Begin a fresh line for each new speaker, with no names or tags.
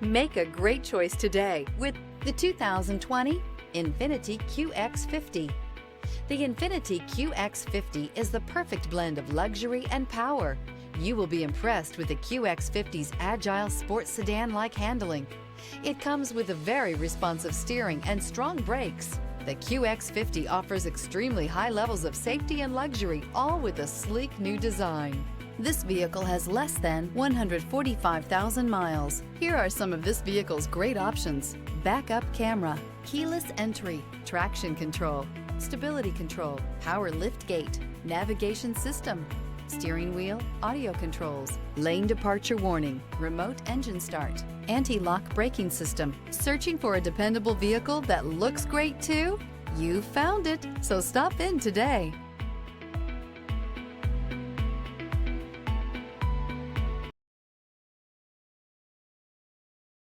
Make a great choice today with the 2020 Infiniti QX50. The Infiniti QX50 is the perfect blend of luxury and power. You will be impressed with the QX50's agile sports sedan-like handling. It comes with a very responsive steering and strong brakes. The QX50 offers extremely high levels of safety and luxury, all with a sleek new design. This vehicle has less than 145,000 miles. Here are some of this vehicle's great options: backup camera, keyless entry, traction control, stability control, power liftgate, navigation system, steering wheel audio controls, lane departure warning, remote engine start, anti-lock braking system. Searching for a dependable vehicle that looks great too? You found it, so stop in today.